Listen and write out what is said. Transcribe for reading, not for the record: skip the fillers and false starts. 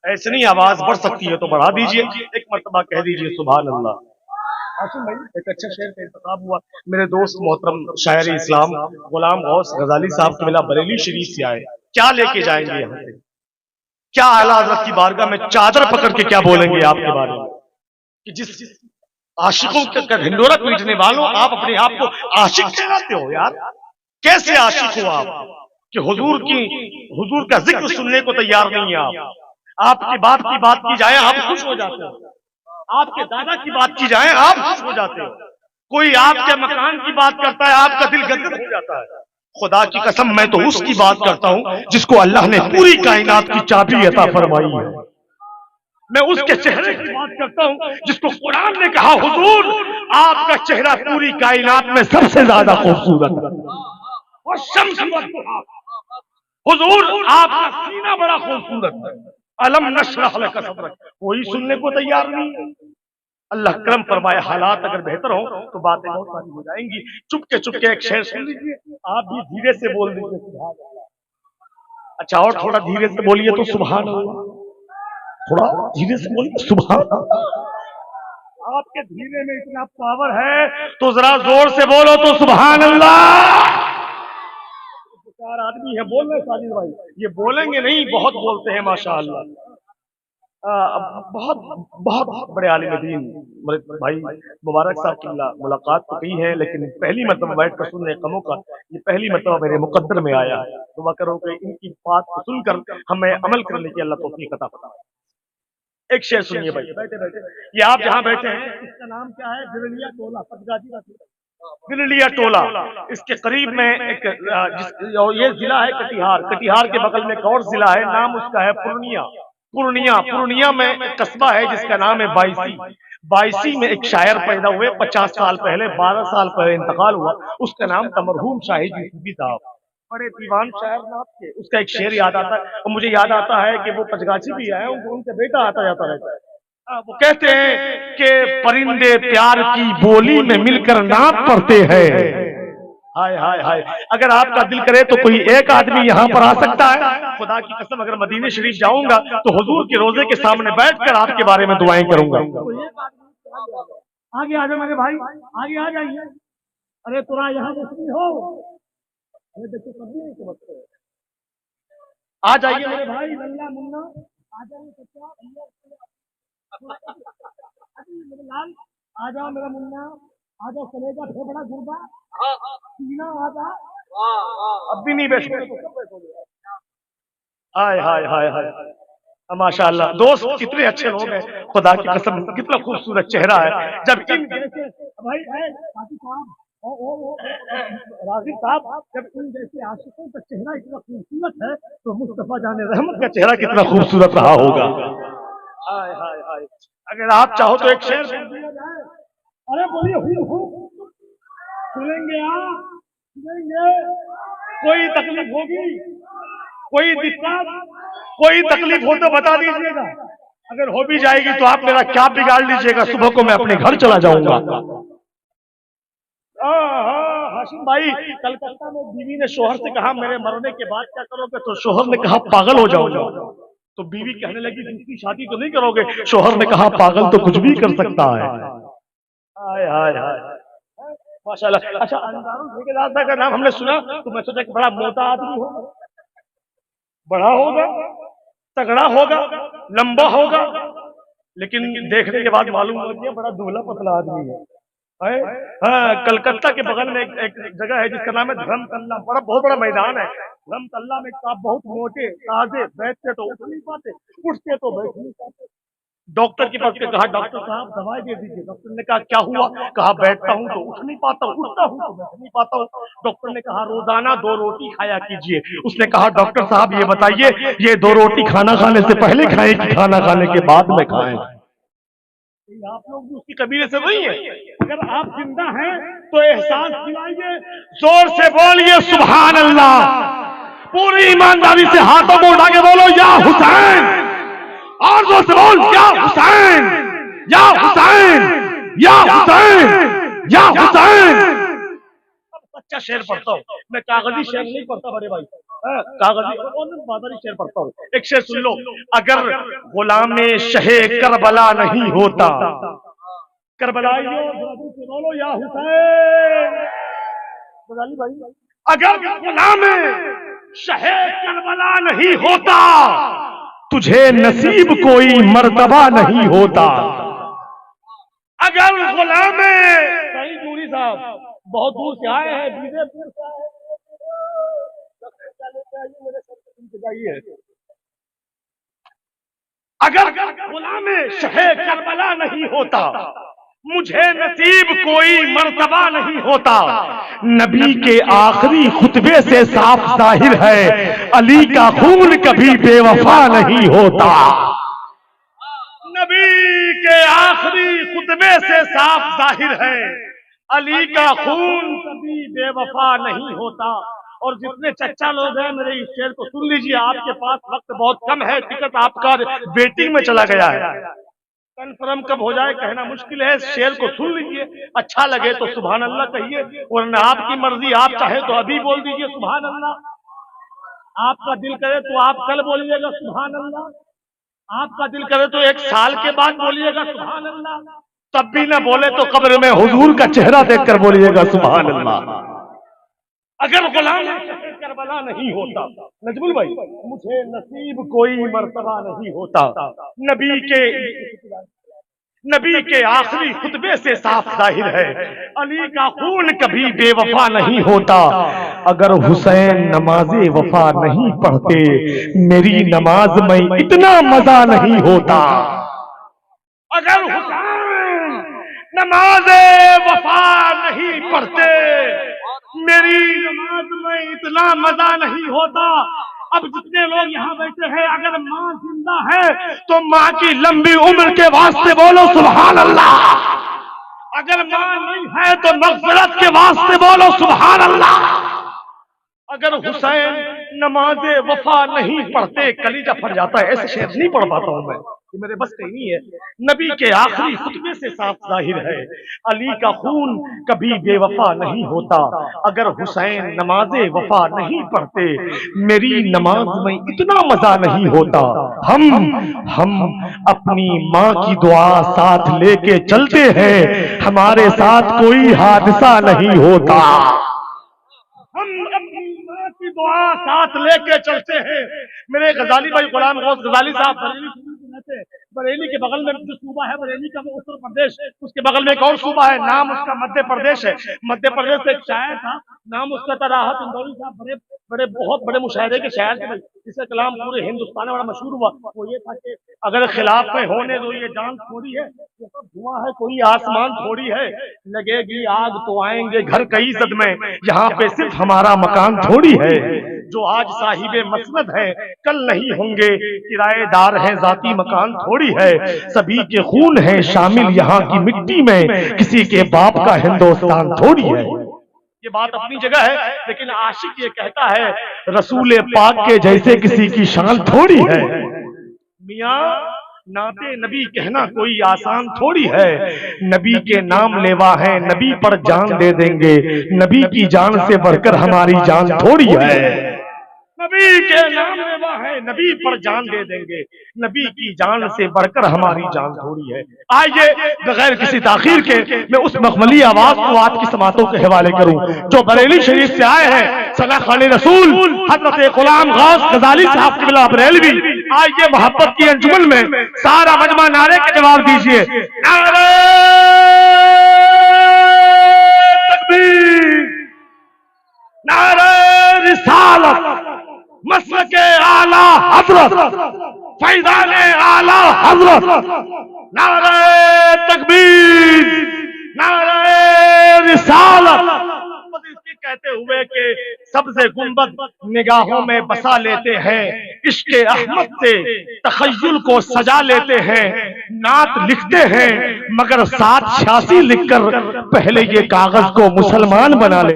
ऐसे नहीं आवाज बढ़ सकती है तो बढ़ा दीजिए, एक मर्तबा कह दीजिए सुभान अल्लाह। आसिम भाई, एक अच्छा शेर का इंतखाब हुआ। मेरे दोस्त मोहतरम शायर इस्लाम गुलाम गौस गजाली साहब के मिला बरेली शरीफ से आए। क्या लेके जाएंगे यहाँ से? क्या आला हज़रत की बारगाह में चादर पकड़ के क्या बोलेंगे आपके बारे में कि जिस आशिकों का ढिंडोरा पीटने वालों आप अपने आप को आशिक कहलाते हो? यार कैसे आशिक हो आप कि हुजूर का जिक्र सुनने को तैयार नहीं है आप। आपकी बाप की बात की जाए आप खुश हो जाते हो, आपके दादा की बात की जाए आप खुश हो जाते हो, कोई आपके मकान की बात करता है आपका दिल गदगद हो जाता है। खुदा की कसम मैं तो उसकी बात करता हूं जिसको अल्लाह ने पूरी कायनात की चाबी अता फरमाई है। मैं उसके चेहरे की बात करता हूं जिसको कुरान ने कहा हुजूर आपका चेहरा पूरी कायनात में सबसे ज्यादा खूबसूरत है। और शम्स हुजूर आपका सीना बड़ा खूबसूरत है। अलम नशरह लक सदरक, कोई सुनने को तैयार नहीं है। अल्लाह करम फरमाए, हालात अगर बेहतर हो तो बातें बहुत सारी हो जाएंगी। चुपके एक शेर सुन लीजिए, आप भी धीरे से बोल दीजिए सुभान अल्लाह। अच्छा और थोड़ा धीरे से बोलिए तो सुभान अल्लाह, थोड़ा धीरे से बोलिए सुभान अल्लाह। आपके धीरे में इतना पावर है तो जरा जोर से बोलो तो सुभान अल्लाह। चार आदमी है बोल रहे साजिद भाई, ये बोलेंगे नहीं, बहुत बोलते हैं माशाअल्लाह। बहुत बहुत बड़े आलिम दीन भाई मुबारक साहब की मुलाकात तो की है, लेकिन पहली मरतबा बैठ कर सुनने कमों का ये पहली मरतबा मेरे मुकद्दर में आया है। दुआ करो कि इनकी बात को सुनकर हमें अमल करने की अल्लाह तौफीक अता फरमाए। एक शेर सुनिए भाई, बैठे बैठे ये आप जहां बैठे हैं इसका नाम क्या है? बिरलिया टोला, पटगाजी बिरलिया टोला। इसके करीब में एक ये जिला है कटिहार, कटिहार के बगल में एक और जिला है, नाम उसका है पूर्णिया। पूर्णिया में एक कस्बा है जिसका नाम है बाईसी। बाईसी में एक शायर पैदा हुए 50 साल पहले, 12 साल पहले इंतकाल हुआ। उसका नाम था मरहूम शाहिद यूसुफी साहब, बड़े दीवान शायर नाम के। उसका एक शेर याद आता है और मुझे याद आता है कि वो पचगाछी भी आए, उनका बेटा आता जाता रहता है। वो कहते हैं कि परिंदे प्यार की बोली में मिलकर नाम पढ़ते हैं। हाय हाय हाय, अगर आपका दिल करे तो कोई एक आदमी यहाँ पर आ सकता है। खुदा की कसम अगर मदीने शरीफ जाऊंगा तो हुजूर के रोजे के सामने बैठकर आपके बारे में दुआएं करूंगा। आगे आ जाओ मेरे भाई, आगे आ जाइए। अरे तुरा यहाँ मुस्लिम हो, अरे देखो कभी नहीं समझते, आ जाइए मेरे भाई। नल्ला मुन्ना आ जाइए, मेरे लाल आ जाओ, मेरा मुन्ना आ जाओ, चलेगा फेफड़ा गुर्दा सीना आ जा। अब भी नहीं बैठ, हाय हाय हाय हाय माशाअल्लाह। दोस्त कितने अच्छे लोग हैं, खुदा की कसम कितना खूबसूरत चेहरा है। जब इन जैसे भाई रागिब साहब, जब इन जैसे आशिकों का चेहरा इतना खूबसूरत है तो मुस्तफा जाने रहमत का चेहरा कितना खूबसूरत रहा होगा। हाय हाय हाय, अगर आप चाहो तो एक शेर सुन दिया जाए। अरे बोलिए सुनेंगे आप, सुनेंगे। कोई तकलीफ होगी, कोई दिक्कत, कोई तकलीफ हो तो बता दीजिएगा, अगर हो भी जाएगी तो आप मेरा क्या बिगाड़ लीजिएगा, सुबह को मैं अपने घर चला जाऊंगा। हाशिम भाई, कलकत्ता में बीवी ने शोहर से कहा मेरे मरने के बाद क्या करोगे, तो शोहर ने कहा पागल हो जाओगे। तो बीवी कहने लगी दूसरी शादी तो नहीं करोगे? शोहर ने कहा पागल तो कुछ भी कर सकता है। हाय हाय हाय माशाल्लाह। अच्छा, अंसारुल ठेकेदार का नाम हमने सुना तो मैं सोचा कि बड़ा मोटा आदमी होगा, बड़ा होगा, तगड़ा होगा, लंबा होगा, लेकिन देखने के बाद मालूम हो गया बड़ा दुबला पतला आदमी है। हाँ, कलकत्ता के बगल में एक जगह है जिसका नाम है धर्मतल्ला, बहुत बड़ा मैदान है। धर्मतल्ला में आप बहुत मोटे ताजे, बैठते तो उठ नहीं पाते, उठते तो बैठ नहीं पाते। डॉक्टर के पास कहा डॉक्टर साहब दवाई दे दीजिए। डॉक्टर ने कहा क्या हुआ? कहा बैठता हूँ तो उठ नहीं पाता, उठता हूँ तो बैठ नहीं पाता हूँ। डॉक्टर ने कहा रोजाना 2 रोटी खाया कीजिए। उसने कहा डॉक्टर साहब ये बताइए ये 2 रोटी खाना खाने से पहले खाएं कि खाना खाने के बाद में खाएं? आप लोग भी उसकी कबीले से नहीं है। अगर आप जिंदा हैं तो एहसास दिलाइए, जोर से बोलिए सुभान अल्लाह। पूरी ईमानदारी से हाथों को उठा के बोलो या हुसैन, और जोर से बोल या हुसैन, या हुसैन, या हुसैन, या हुसैन। सच्चा शेर पढ़ता हूँ मैं, कागजी शेर नहीं पढ़ता बड़े भाई। कागज बादरी शेर पढ़ता हूँ, एक शेर सुन लो। अगर गुलामे शहे करबला नहीं होता, करबलाइयों बोलो या हुसैन, भाई अगर गुलामे शहे करबला नहीं होता, तुझे नसीब कोई मर्तबा नहीं होता। अगर गुलामे सईद नूरी साहब बहुत दूर से आए हैं, बीजेपुर से आए हैं, अगर गुलामे शहे करबला नहीं होता, मुझे नसीब कोई मर्तबा नहीं होता। नबी के आखिरी खुतबे से साफ जाहिर है, अली का खून कभी बेवफा नहीं होता। नबी के आखिरी खुतबे से साफ जाहिर है, अली का खून कभी बेवफा नहीं होता। और जितने चच्चा लोग हैं मेरे इस शेर को सुन लीजिए, आपके पास वक्त बहुत कम है, टिकट आपका वेटिंग में चला गया है, कन्फर्म कब हो जाए कहना मुश्किल है। शेर को सुन लीजिए, अच्छा लगे तो सुभान अल्लाह कहिए, वरना आपकी मर्जी, आप चाहे तो अभी बोल दीजिए सुभान अल्लाह, आपका दिल करे तो आप कल बोलिएगा सुभान अल्लाह, आपका दिल करे तो 1 साल के बाद बोलिएगा सुभान अल्लाह, तब भी ना बोले तो कब्र में हुजूर का चेहरा देखकर बोलिएगा सुभान अल्लाह। अगर गुलाम करबला नहीं होता, नजमुल भाई, मुझे नसीब कोई मर्तबा नहीं होता। नबी के आखिरी खुतबे से साफ जाहिर है, अली का खून कभी बेवफा नहीं होता। अगर हुसैन नमाज़े वफा नहीं पढ़ते, मेरी नमाज में इतना मजा नहीं होता। अगर हुसैन नमाज़े वफा नहीं पढ़ते, मेरी नमाज में इतना मजा नहीं होता। अब जितने लोग यहाँ बैठे हैं, अगर माँ जिंदा है तो माँ की लंबी उम्र के वास्ते बोलो सुभान अल्लाह। अगर माँ नहीं है तो मग़फ़िरत के वास्ते बोलो सुभान अल्लाह। अगर हुसैन नमाज़े वफा नहीं पढ़ते, कलीजा फट जाता है, ऐसे शेर नहीं पढ़ पाता हूं मैं, ये मेरे बस का नहीं है। नबी के आखिरी खुतबे से साफ जाहिर है, अली का खून कभी बेवफा नहीं होता। अगर हुसैन नमाज़े वफा नहीं पढ़ते, मेरी नमाज में इतना मजा नहीं होता। हम अपनी माँ की दुआ साथ लेके चलते हैं, हमारे साथ कोई हादसा नहीं होता। हम अपनी माँ की दुआ साथ लेके चलते हैं। मेरे गजाली भाई गुलाम गौस गजाली साहब बरेली के बगल में जो सूबा है बरेली का, वो उत्तर प्रदेश, उसके बगल में एक और सूबा है, नाम उसका मध्य प्रदेश है। मध्य प्रदेश से एक शायर था, नाम उसका था राहत इंदौरी साहब, बहुत बड़े मुशायरे के शायर थे, जिसका कलाम पूरे हिंदुस्तान में बड़ा मशहूर हुआ। वो ये था कि अगर खिलाफ में होने दो ये जान थोड़ी है, ये सब धुआं है कोई आसमान थोड़ी है, लगेगी आग तो आएंगे घर कई इज्जत में, यहाँ पे सिर्फ हमारा मकान थोड़ी है। जो आज साहिबे मसनद है कल नहीं होंगे, किराएदार है जाती मकान थोड़ी है, सभी के खून है शामिल यहाँ की मिट्टी में, किसी के बाप का हिंदुस्तान थोड़ी है। ये बात अपनी जगह है, लेकिन आशिक ये कहता है रसूल पाक के जैसे किसी की शान थोड़ी है। मियां नाते नबी कहना कोई आसान थोड़ी है, नबी के नाम लेवा है नबी पर जान दे देंगे, नबी की जान से बढ़कर हमारी जान थोड़ी है। नबी के नाम लेवा है नबी पर जान दे देंगे, नबी की जान से बढ़कर हमारी जान थोड़ी है। आइए बगैर किसी ताखीर के मैं उस मखमली आवाज को आपकी समातों के हवाले करूं जो बरेली शरीफ से आए हैं, सना खाने रसूल हजरत गुलाम गौस गजाली साहब क़िबला बरेलवी। आइए मोहब्बत की अंजुमन में सारा मजमा नारे के जवाब दीजिए, नारे तकबीर, नारे रिसालत, मसलके आला हजरत, फैज़ाने आला हजरत, नारे तकबीर, नारे रिसालत। इसकी कहते हुए कि सबसे गुंबद निगाहों में बसा लेते हैं, इश्क़े अहमद से तख़य्युल को सजा लेते हैं, नात लिखते हैं मगर 786 लिखकर पहले ये कागज को मुसलमान बना ले।